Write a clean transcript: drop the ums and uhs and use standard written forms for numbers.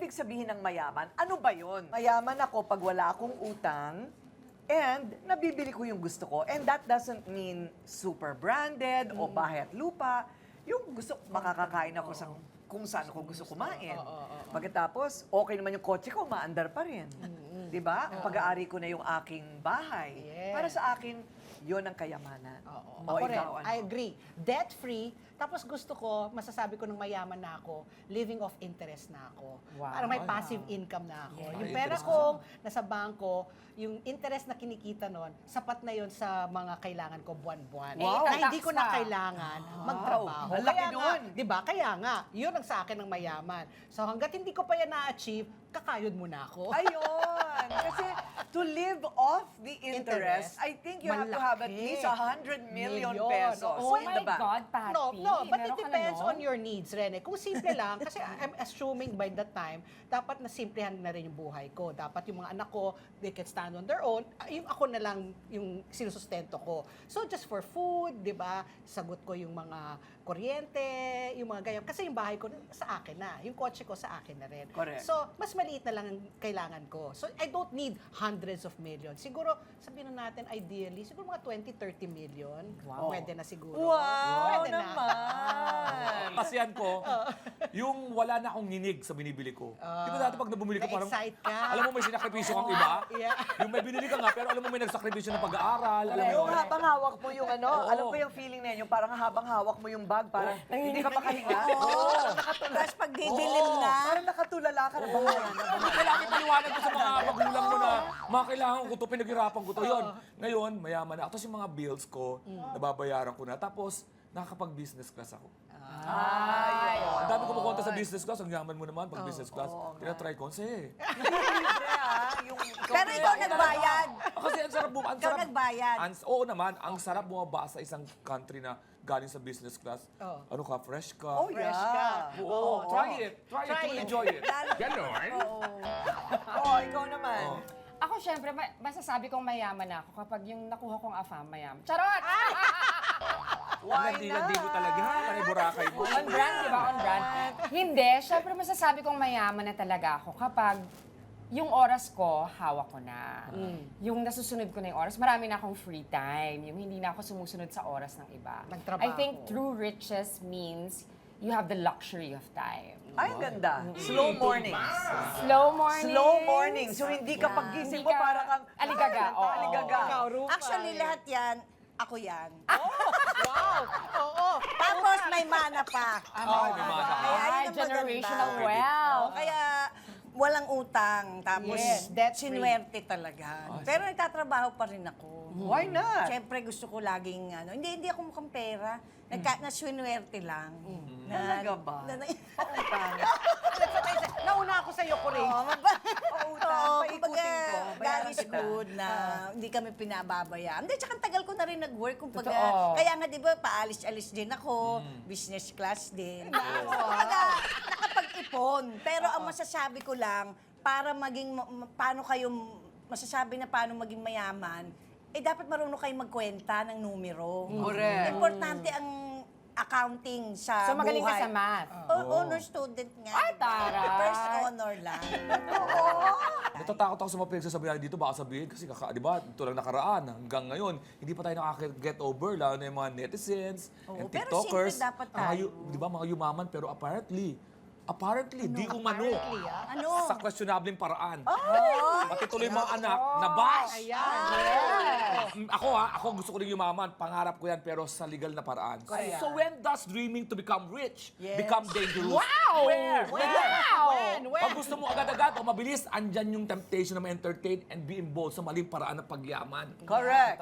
ibig sabihin ng mayaman? Ano ba yon? Mayaman ako pag wala akong utang and nabibili ko yung gusto ko. And that doesn't mean super branded o bahay at lupa. Yung gusto, makakakain ako sa kung saan ako gusto kumain. Pagkatapos, okay naman yung kotse ko, maandar pa rin. Di ba? Pag-aari ko na yung aking bahay. Yes. Para sa akin, yon ang kayamanan. O Ako rin, ikaw, ano? I agree. Debt-free, tapos gusto ko, masasabi ko nung mayaman na ako, living off interest na ako. Wow. Parang may passive income na ako. Yeah. Yung Ay, pera interest kong nasa bangko, yung interest na kinikita nun, sapat na yun sa mga kailangan ko buwan-buwan. Wow. Na hindi ko na Tax pa. kailangan magtrabaho. Ang laki Kaya nga, nun. di ba? Kaya nga, yun ang sa akin ng mayaman. So hanggat hindi ko pa yan na-achieve, kakayod muna ako. Ayun! Kasi to live off the interest, Interest, I think you have to have at malaki. least 100 million Milyon. pesos Oh in my the bank. God, Patty. No, but it Meron ka na depends nun? on your needs, Rene. Kung simple lang, kasi I'm assuming by that time, dapat na simplihan na rin yung buhay ko. Dapat yung mga anak ko, they can stand on their own. Yung ako na lang yung sinusustento ko. So just for food, di ba? Sagot ko yung mga kuryente, yung mga ganyan. Kasi yung bahay ko sa akin na. Yung kotse ko sa akin na rin. Correct. So, mas maliit na lang ang kailangan ko. So, I don't need hundreds of millions. Siguro, sabihin na natin, ideally, siguro mga 20-30 million. Wow. Pwede na siguro. Wow Pwede na. naman! Kasiyan ko, yung wala na akong nginig sa binibili ko. Di ba dati pag nabumili ka parang, Na-excite ka. alam mo may sinakripisyo kang iba? Yeah. Yung may binili ka nga, pero alam mo may nagsakripisyo ng pag-aaral. Alam mo Yung yun? habang hawak mo yung ano, Oo. alam ko yung feeling na yun, yung parang habang hawak mo yung bag, parang hindi ka makahinga. Tapos pag didilim na, Parang nakatulala ka na bangayan. Kailangan ipaliwanag ko sa mga magulang mo na mga kailangan ko to, pinaghirapan ko to. Yun. Ngayon, mayaman na ako. Tapos yung mga bills ko, nababayaran ko na. Tapos, nakakapag-business class ako. Ay, Ang dami kumukonta sa business class. Ang yaman mo naman pag business class. Tinatry ko. Kasi, libre yung pero ikaw nagbayad. kasi ang sarap bumaba. Ikaw nagbayad. Oo naman, ang sarap bumaba sa isang country na galing sa business class. Oh. Ano ka, fresh ka. Oh, Fresh yeah. ka. Oo, try it. Try it Try to it. enjoy it. Ganon? Oo, ikaw naman. Ako, syempre, masasabi kong mayaman ako kapag yung nakuha kong afam, mayaman. Charot! Why Landi mo talaga. Panay Boracay mo. On brand, di ba? On brand. Hindi, syempre masasabi kong mayaman na talaga ako kapag yung oras ko, hawak ko na. Yung nasusunod ko na yung oras, marami na akong free time. Yung hindi na ako sumusunod sa oras ng iba. Nagtrabaho. I think true riches means you have the luxury of time. Ay, ang ganda. Slow mornings. Slow morning. Slow mornings. So, hindi ka pagising mo, parang kang... aligaga. Oo. Aligaga. Ikaw, Rupa. Actually, lahat yan, ako yan. Wow! Oo. Tapos may mana pa. Ay, may mana ka. Kaya yun Ay, ang generational maganda. wealth. Kaya walang utang. Tapos Yes, debt-free. sinuwerte talaga. Pero nagtatrabaho pa rin ako. Why not? Siyempre gusto ko laging, hindi ako mukhang pera. Naswinuwerte lang. Talaga ba? Pautang. Nauna ako sa iyo, Corinne. Pautang. Oo, Paikutin kumbaga, ko. God Bayaran is kita. good na hindi kami pinababayaan. Hindi, tsaka ang tagal ko na rin nag-work. Kumbaga, Totoo. kaya nga, di ba, paalis-alis din ako. Business class din. Kumbaga, nakapag-ipon. Pero ang masasabi ko lang, para maging, paano kayo, masasabi na paano maging mayaman, dapat marunong kayo magkwenta ng numero. Correct. Importante ang accounting sa So, magaling buhay. ka sa math. Honor student nga. Ay, taray. First honor lang. Natatakot ako sa mga pinagsasabihan dito, baka sabihin, kasi di ba, ito lang nakaraan, hanggang ngayon, hindi pa tayo nakaka-get over, lalo na yung mga netizens and pero TikTokers. siyempre dapat Mga tayo. di ba, mga yumaman, pero apparently, di umano. Ano? Sa questionableng paraan. Pati tuloy mga anak, nabash! Ayan. Ako gusto ko rin yumaman, pangarap ko yan, pero sa legal na paraan. So when does dreaming to become rich become dangerous? Wow! Where? Wow! Pag gusto mo agad-agad o mabilis, andyan yung temptation na ma-entertain and be involved sa maling paraan ng pagyaman. Correct.